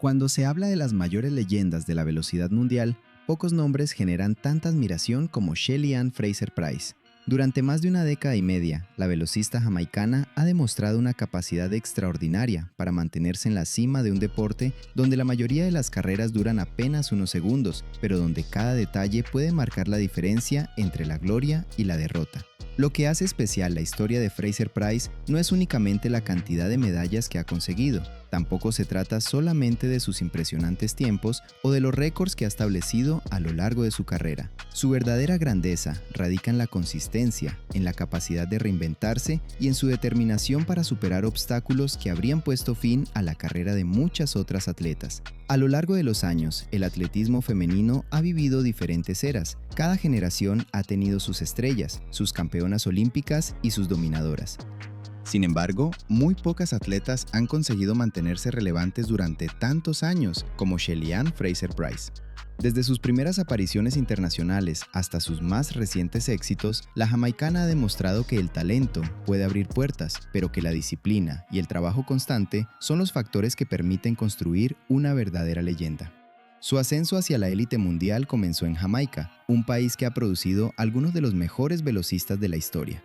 Cuando se habla de las mayores leyendas de la velocidad mundial, pocos nombres generan tanta admiración como Shelly Ann Fraser-Pryce. Durante más de una década y media, la velocista jamaicana ha demostrado una capacidad extraordinaria para mantenerse en la cima de un deporte donde la mayoría de las carreras duran apenas unos segundos, pero donde cada detalle puede marcar la diferencia entre la gloria y la derrota. Lo que hace especial la historia de Fraser-Pryce no es únicamente la cantidad de medallas que ha conseguido, tampoco se trata solamente de sus impresionantes tiempos o de los récords que ha establecido a lo largo de su carrera. Su verdadera grandeza radica en la consistencia, en la capacidad de reinventarse y en su determinación para superar obstáculos que habrían puesto fin a la carrera de muchas otras atletas. A lo largo de los años, el atletismo femenino ha vivido diferentes eras. Cada generación ha tenido sus estrellas, sus campeonas olímpicas y sus dominadoras. Sin embargo, muy pocas atletas han conseguido mantenerse relevantes durante tantos años como Shelly Ann Fraser-Pryce. Desde sus primeras apariciones internacionales hasta sus más recientes éxitos, la jamaicana ha demostrado que el talento puede abrir puertas, pero que la disciplina y el trabajo constante son los factores que permiten construir una verdadera leyenda. Su ascenso hacia la élite mundial comenzó en Jamaica, un país que ha producido algunos de los mejores velocistas de la historia.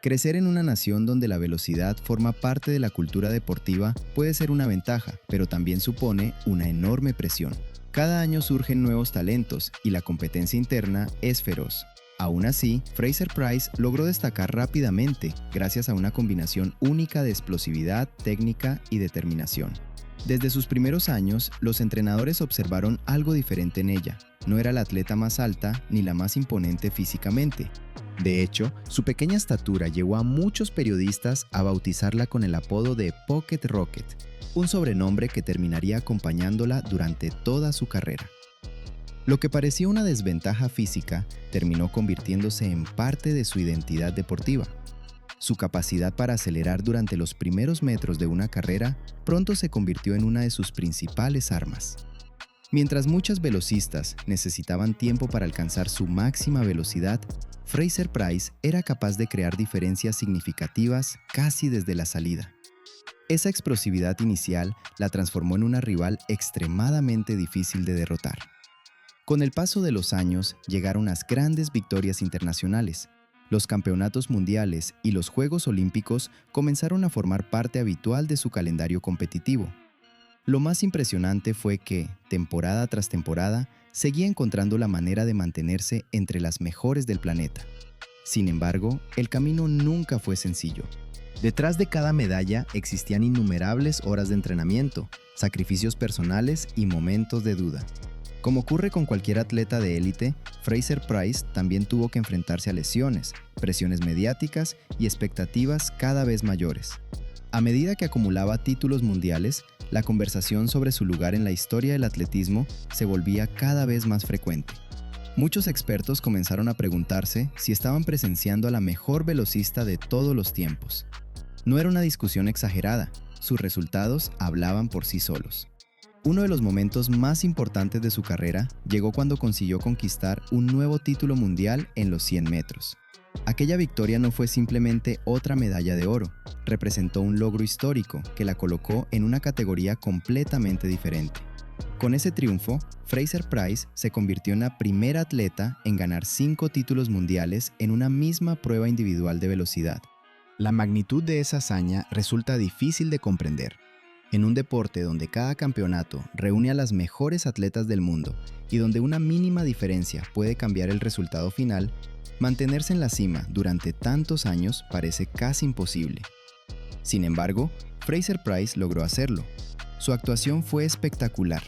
Crecer en una nación donde la velocidad forma parte de la cultura deportiva puede ser una ventaja, pero también supone una enorme presión. Cada año surgen nuevos talentos y la competencia interna es feroz. Aún así, Fraser-Pryce logró destacar rápidamente gracias a una combinación única de explosividad, técnica y determinación. Desde sus primeros años, los entrenadores observaron algo diferente en ella. No era la atleta más alta ni la más imponente físicamente. De hecho, su pequeña estatura llevó a muchos periodistas a bautizarla con el apodo de Pocket Rocket, un sobrenombre que terminaría acompañándola durante toda su carrera. Lo que parecía una desventaja física terminó convirtiéndose en parte de su identidad deportiva. Su capacidad para acelerar durante los primeros metros de una carrera pronto se convirtió en una de sus principales armas. Mientras muchas velocistas necesitaban tiempo para alcanzar su máxima velocidad, Fraser-Pryce era capaz de crear diferencias significativas casi desde la salida. Esa explosividad inicial la transformó en una rival extremadamente difícil de derrotar. Con el paso de los años llegaron las grandes victorias internacionales. Los campeonatos mundiales y los Juegos Olímpicos comenzaron a formar parte habitual de su calendario competitivo. Lo más impresionante fue que, temporada tras temporada, seguía encontrando la manera de mantenerse entre las mejores del planeta. Sin embargo, el camino nunca fue sencillo. Detrás de cada medalla existían innumerables horas de entrenamiento, sacrificios personales y momentos de duda. Como ocurre con cualquier atleta de élite, Fraser-Pryce también tuvo que enfrentarse a lesiones, presiones mediáticas y expectativas cada vez mayores. A medida que acumulaba títulos mundiales, la conversación sobre su lugar en la historia del atletismo se volvía cada vez más frecuente. Muchos expertos comenzaron a preguntarse si estaban presenciando a la mejor velocista de todos los tiempos. No era una discusión exagerada, sus resultados hablaban por sí solos. Uno de los momentos más importantes de su carrera llegó cuando consiguió conquistar un nuevo título mundial en los 100 metros. Aquella victoria no fue simplemente otra medalla de oro, representó un logro histórico que la colocó en una categoría completamente diferente. Con ese triunfo, Fraser-Pryce se convirtió en la primera atleta en ganar 5 títulos mundiales en una misma prueba individual de velocidad. La magnitud de esa hazaña resulta difícil de comprender. En un deporte donde cada campeonato reúne a las mejores atletas del mundo y donde una mínima diferencia puede cambiar el resultado final, mantenerse en la cima durante tantos años parece casi imposible. Sin embargo, Fraser-Pryce logró hacerlo. Su actuación fue espectacular.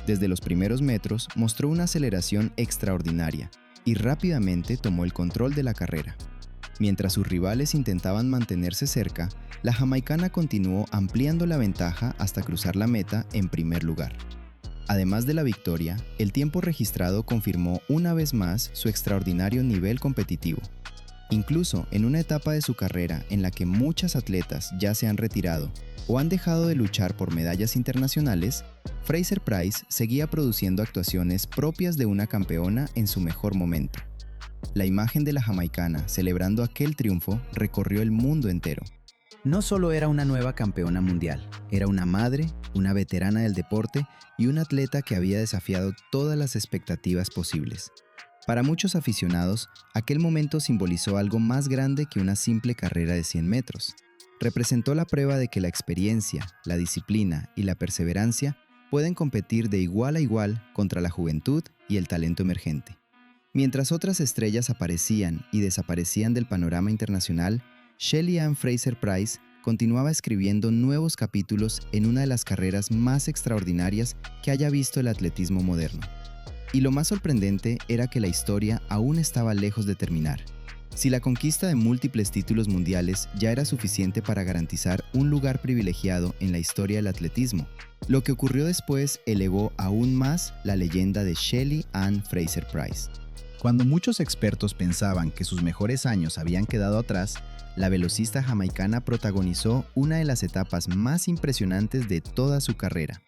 Desde los primeros metros mostró una aceleración extraordinaria y rápidamente tomó el control de la carrera. Mientras sus rivales intentaban mantenerse cerca, la jamaicana continuó ampliando la ventaja hasta cruzar la meta en primer lugar. Además de la victoria, el tiempo registrado confirmó una vez más su extraordinario nivel competitivo. Incluso en una etapa de su carrera en la que muchas atletas ya se han retirado o han dejado de luchar por medallas internacionales, Fraser-Pryce seguía produciendo actuaciones propias de una campeona en su mejor momento. La imagen de la jamaicana celebrando aquel triunfo recorrió el mundo entero. No solo era una nueva campeona mundial, era una madre, una veterana del deporte y un atleta que había desafiado todas las expectativas posibles. Para muchos aficionados, aquel momento simbolizó algo más grande que una simple carrera de 100 metros. Representó la prueba de que la experiencia, la disciplina y la perseverancia pueden competir de igual a igual contra la juventud y el talento emergente. Mientras otras estrellas aparecían y desaparecían del panorama internacional, Shelly-Ann Fraser-Pryce continuaba escribiendo nuevos capítulos en una de las carreras más extraordinarias que haya visto el atletismo moderno. Y lo más sorprendente era que la historia aún estaba lejos de terminar. Si la conquista de múltiples títulos mundiales ya era suficiente para garantizar un lugar privilegiado en la historia del atletismo, lo que ocurrió después elevó aún más la leyenda de Shelly-Ann Fraser-Pryce. Cuando muchos expertos pensaban que sus mejores años habían quedado atrás, la velocista jamaicana protagonizó una de las etapas más impresionantes de toda su carrera.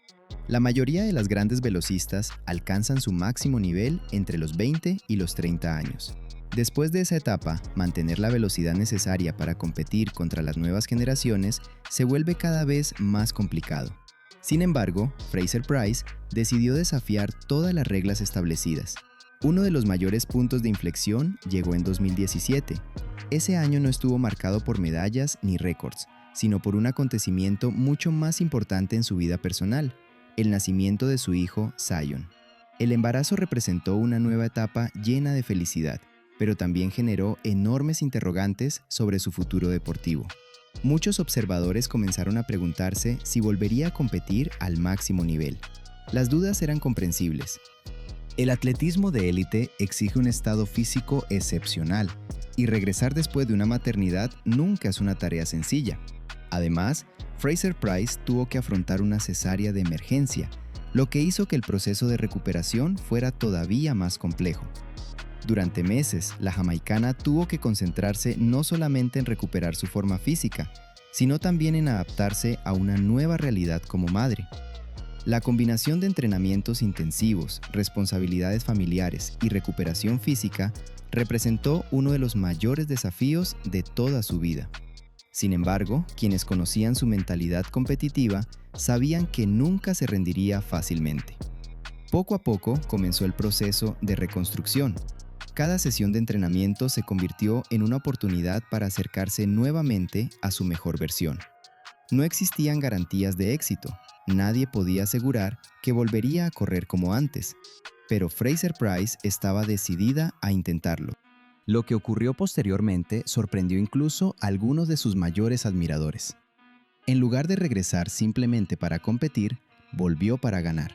La mayoría de las grandes velocistas alcanzan su máximo nivel entre los 20 y los 30 años. Después de esa etapa, mantener la velocidad necesaria para competir contra las nuevas generaciones se vuelve cada vez más complicado. Sin embargo, Fraser-Pryce decidió desafiar todas las reglas establecidas. Uno de los mayores puntos de inflexión llegó en 2017. Ese año no estuvo marcado por medallas ni récords, sino por un acontecimiento mucho más importante en su vida personal: el nacimiento de su hijo, Zion. El embarazo representó una nueva etapa llena de felicidad, pero también generó enormes interrogantes sobre su futuro deportivo. Muchos observadores comenzaron a preguntarse si volvería a competir al máximo nivel. Las dudas eran comprensibles. El atletismo de élite exige un estado físico excepcional, y regresar después de una maternidad nunca es una tarea sencilla. Además, Fraser-Pryce tuvo que afrontar una cesárea de emergencia, lo que hizo que el proceso de recuperación fuera todavía más complejo. Durante meses, la jamaicana tuvo que concentrarse no solamente en recuperar su forma física, sino también en adaptarse a una nueva realidad como madre. La combinación de entrenamientos intensivos, responsabilidades familiares y recuperación física representó uno de los mayores desafíos de toda su vida. Sin embargo, quienes conocían su mentalidad competitiva sabían que nunca se rendiría fácilmente. Poco a poco comenzó el proceso de reconstrucción. Cada sesión de entrenamiento se convirtió en una oportunidad para acercarse nuevamente a su mejor versión. No existían garantías de éxito. Nadie podía asegurar que volvería a correr como antes, pero Fraser-Pryce estaba decidida a intentarlo. Lo que ocurrió posteriormente sorprendió incluso a algunos de sus mayores admiradores. En lugar de regresar simplemente para competir, volvió para ganar.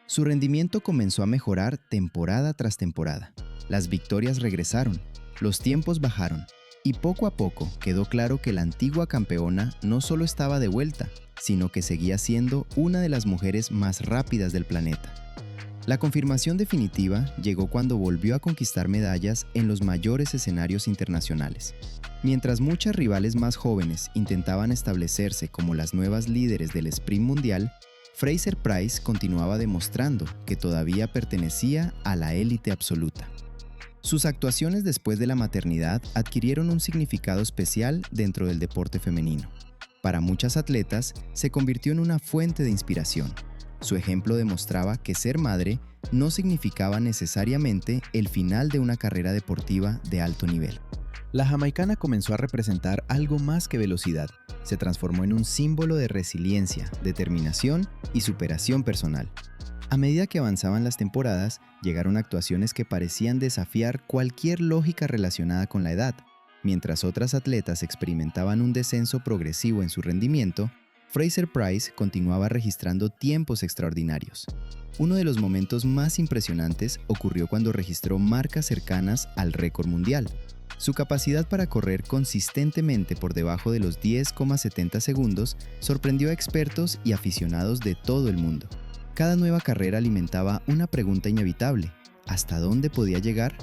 Su rendimiento comenzó a mejorar temporada tras temporada. Las victorias regresaron, los tiempos bajaron, y poco a poco quedó claro que la antigua campeona no solo estaba de vuelta, sino que seguía siendo una de las mujeres más rápidas del planeta. La confirmación definitiva llegó cuando volvió a conquistar medallas en los mayores escenarios internacionales. Mientras muchas rivales más jóvenes intentaban establecerse como las nuevas líderes del sprint mundial, Fraser-Pryce continuaba demostrando que todavía pertenecía a la élite absoluta. Sus actuaciones después de la maternidad adquirieron un significado especial dentro del deporte femenino. Para muchas atletas, se convirtió en una fuente de inspiración. Su ejemplo demostraba que ser madre no significaba necesariamente el final de una carrera deportiva de alto nivel. La jamaicana comenzó a representar algo más que velocidad. Se transformó en un símbolo de resiliencia, determinación y superación personal. A medida que avanzaban las temporadas, llegaron actuaciones que parecían desafiar cualquier lógica relacionada con la edad. Mientras otras atletas experimentaban un descenso progresivo en su rendimiento, Fraser-Pryce continuaba registrando tiempos extraordinarios. Uno de los momentos más impresionantes ocurrió cuando registró marcas cercanas al récord mundial. Su capacidad para correr consistentemente por debajo de los 10,70 segundos sorprendió a expertos y aficionados de todo el mundo. Cada nueva carrera alimentaba una pregunta inevitable: ¿hasta dónde podía llegar?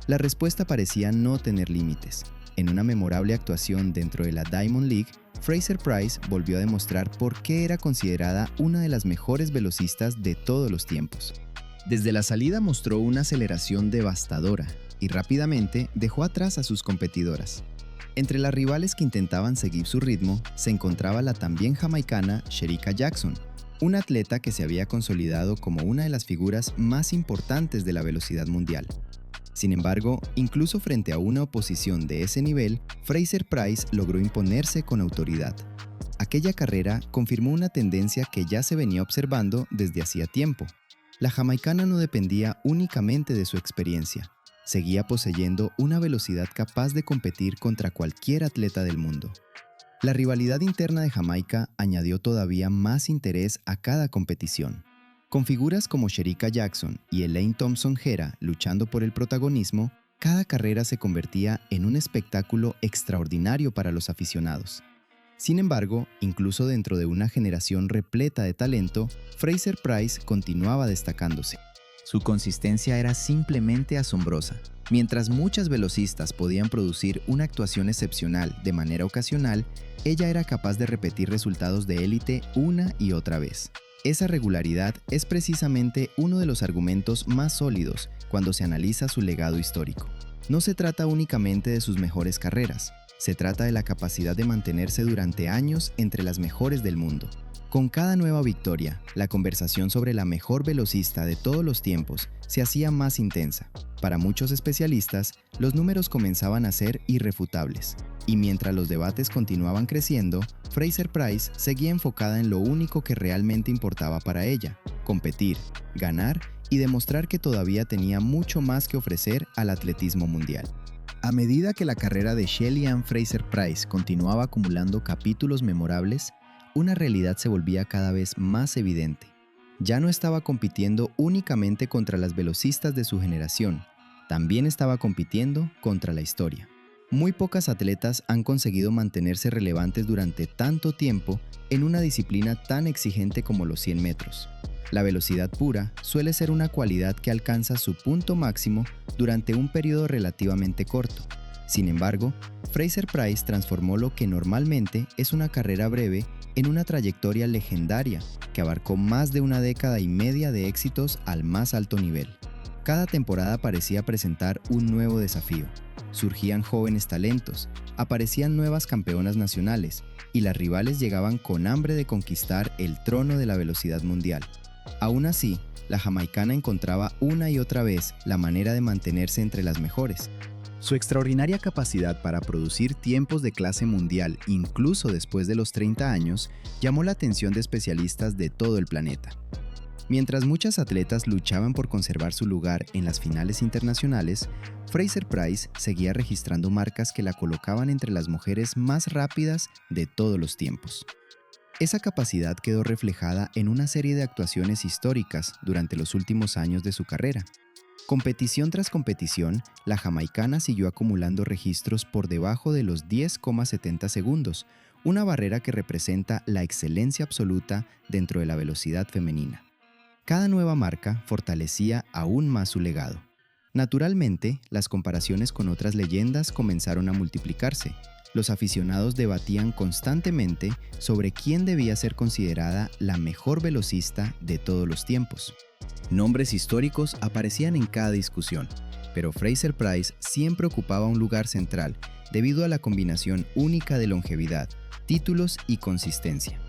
La respuesta parecía no tener límites. En una memorable actuación dentro de la Diamond League, Fraser-Pryce volvió a demostrar por qué era considerada una de las mejores velocistas de todos los tiempos. Desde la salida mostró una aceleración devastadora y rápidamente dejó atrás a sus competidoras. Entre las rivales que intentaban seguir su ritmo se encontraba la también jamaicana Shericka Jackson, una atleta que se había consolidado como una de las figuras más importantes de la velocidad mundial. Sin embargo, incluso frente a una oposición de ese nivel, Fraser Price logró imponerse con autoridad. Aquella carrera confirmó una tendencia que ya se venía observando desde hacía tiempo. La jamaicana no dependía únicamente de su experiencia, seguía poseyendo una velocidad capaz de competir contra cualquier atleta del mundo. La rivalidad interna de Jamaica añadió todavía más interés a cada competición. Con figuras como Shericka Jackson y Elaine Thompson-Herah luchando por el protagonismo, cada carrera se convertía en un espectáculo extraordinario para los aficionados. Sin embargo, incluso dentro de una generación repleta de talento, Fraser Price continuaba destacándose. Su consistencia era simplemente asombrosa. Mientras muchas velocistas podían producir una actuación excepcional de manera ocasional, ella era capaz de repetir resultados de élite una y otra vez. Esa regularidad es precisamente uno de los argumentos más sólidos cuando se analiza su legado histórico. No se trata únicamente de sus mejores carreras, se trata de la capacidad de mantenerse durante años entre las mejores del mundo. Con cada nueva victoria, la conversación sobre la mejor velocista de todos los tiempos se hacía más intensa. Para muchos especialistas, los números comenzaban a ser irrefutables. Y mientras los debates continuaban creciendo, Fraser Price seguía enfocada en lo único que realmente importaba para ella: competir, ganar y demostrar que todavía tenía mucho más que ofrecer al atletismo mundial. A medida que la carrera de Shelly-Ann Fraser-Pryce continuaba acumulando capítulos memorables, una realidad se volvía cada vez más evidente. Ya no estaba compitiendo únicamente contra las velocistas de su generación, también estaba compitiendo contra la historia. Muy pocas atletas han conseguido mantenerse relevantes durante tanto tiempo en una disciplina tan exigente como los 100 metros. La velocidad pura suele ser una cualidad que alcanza su punto máximo durante un periodo relativamente corto. Sin embargo, Fraser Price transformó lo que normalmente es una carrera breve en una trayectoria legendaria que abarcó más de una década y media de éxitos al más alto nivel. Cada temporada parecía presentar un nuevo desafío. Surgían jóvenes talentos, aparecían nuevas campeonas nacionales y las rivales llegaban con hambre de conquistar el trono de la velocidad mundial. Aún así, la jamaicana encontraba una y otra vez la manera de mantenerse entre las mejores. Su extraordinaria capacidad para producir tiempos de clase mundial incluso después de los 30 años llamó la atención de especialistas de todo el planeta. Mientras muchas atletas luchaban por conservar su lugar en las finales internacionales, Fraser Price seguía registrando marcas que la colocaban entre las mujeres más rápidas de todos los tiempos. Esa capacidad quedó reflejada en una serie de actuaciones históricas durante los últimos años de su carrera. Competición tras competición, la jamaicana siguió acumulando registros por debajo de los 10,70 segundos, una barrera que representa la excelencia absoluta dentro de la velocidad femenina. Cada nueva marca fortalecía aún más su legado. Naturalmente, las comparaciones con otras leyendas comenzaron a multiplicarse. Los aficionados debatían constantemente sobre quién debía ser considerada la mejor velocista de todos los tiempos. Nombres históricos aparecían en cada discusión, pero Fraser Price siempre ocupaba un lugar central debido a la combinación única de longevidad, títulos y consistencia.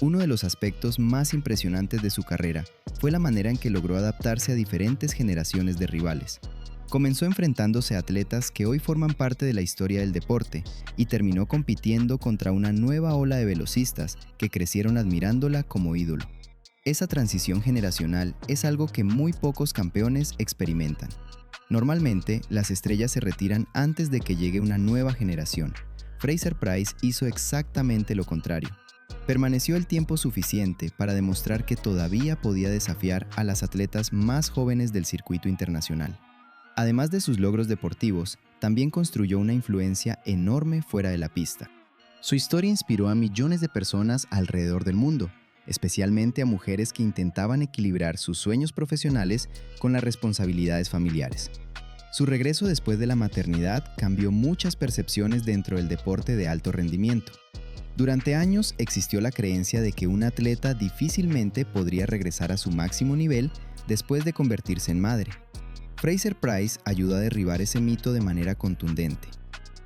Uno de los aspectos más impresionantes de su carrera fue la manera en que logró adaptarse a diferentes generaciones de rivales. Comenzó enfrentándose a atletas que hoy forman parte de la historia del deporte y terminó compitiendo contra una nueva ola de velocistas que crecieron admirándola como ídolo. Esa transición generacional es algo que muy pocos campeones experimentan. Normalmente, las estrellas se retiran antes de que llegue una nueva generación. Fraser Price hizo exactamente lo contrario. Permaneció el tiempo suficiente para demostrar que todavía podía desafiar a las atletas más jóvenes del circuito internacional. Además de sus logros deportivos, también construyó una influencia enorme fuera de la pista. Su historia inspiró a millones de personas alrededor del mundo, especialmente a mujeres que intentaban equilibrar sus sueños profesionales con las responsabilidades familiares. Su regreso después de la maternidad cambió muchas percepciones dentro del deporte de alto rendimiento. Durante años existió la creencia de que un atleta difícilmente podría regresar a su máximo nivel después de convertirse en madre. Fraser Price ayudó a derribar ese mito de manera contundente.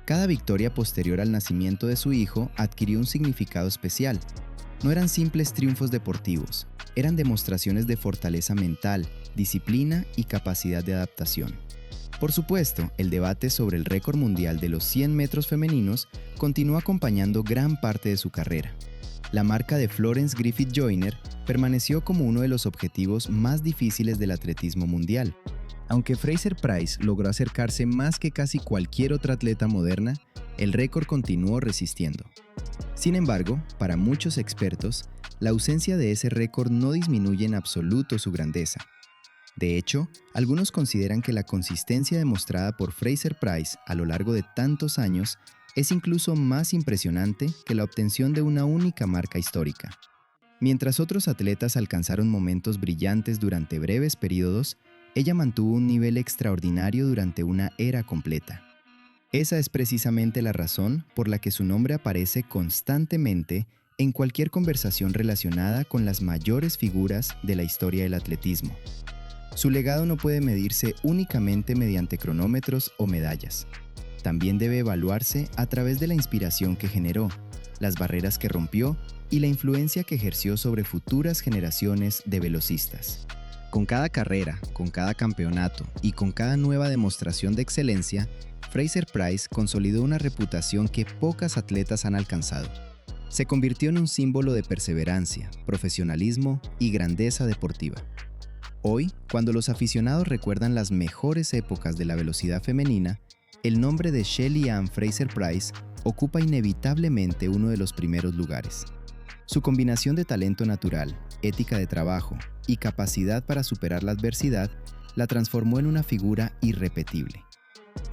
Cada victoria posterior al nacimiento de su hijo adquirió un significado especial. No eran simples triunfos deportivos, eran demostraciones de fortaleza mental, disciplina y capacidad de adaptación. Por supuesto, el debate sobre el récord mundial de los 100 metros femeninos continuó acompañando gran parte de su carrera. La marca de Florence Griffith Joyner permaneció como uno de los objetivos más difíciles del atletismo mundial. Aunque Fraser Price logró acercarse más que casi cualquier otra atleta moderna, el récord continuó resistiendo. Sin embargo, para muchos expertos, la ausencia de ese récord no disminuye en absoluto su grandeza. De hecho, algunos consideran que la consistencia demostrada por Fraser Price a lo largo de tantos años es incluso más impresionante que la obtención de una única marca histórica. Mientras otros atletas alcanzaron momentos brillantes durante breves periodos, ella mantuvo un nivel extraordinario durante una era completa. Esa es precisamente la razón por la que su nombre aparece constantemente en cualquier conversación relacionada con las mayores figuras de la historia del atletismo. Su legado no puede medirse únicamente mediante cronómetros o medallas. También debe evaluarse a través de la inspiración que generó, las barreras que rompió y la influencia que ejerció sobre futuras generaciones de velocistas. Con cada carrera, con cada campeonato y con cada nueva demostración de excelencia, Fraser Price consolidó una reputación que pocas atletas han alcanzado. Se convirtió en un símbolo de perseverancia, profesionalismo y grandeza deportiva. Hoy, cuando los aficionados recuerdan las mejores épocas de la velocidad femenina, el nombre de Shelly-Ann Fraser-Pryce ocupa inevitablemente uno de los primeros lugares. Su combinación de talento natural, ética de trabajo y capacidad para superar la adversidad la transformó en una figura irrepetible.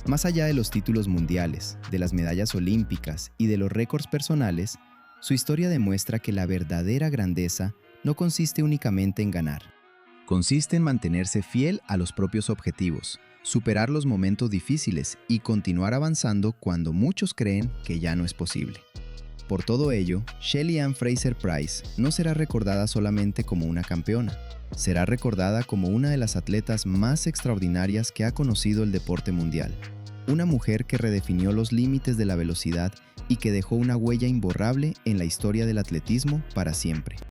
Más allá de los títulos mundiales, de las medallas olímpicas y de los récords personales, su historia demuestra que la verdadera grandeza no consiste únicamente en ganar. Consiste en mantenerse fiel a los propios objetivos, superar los momentos difíciles y continuar avanzando cuando muchos creen que ya no es posible. Por todo ello, Shelly-Ann Fraser-Pryce no será recordada solamente como una campeona, será recordada como una de las atletas más extraordinarias que ha conocido el deporte mundial. Una mujer que redefinió los límites de la velocidad y que dejó una huella imborrable en la historia del atletismo para siempre.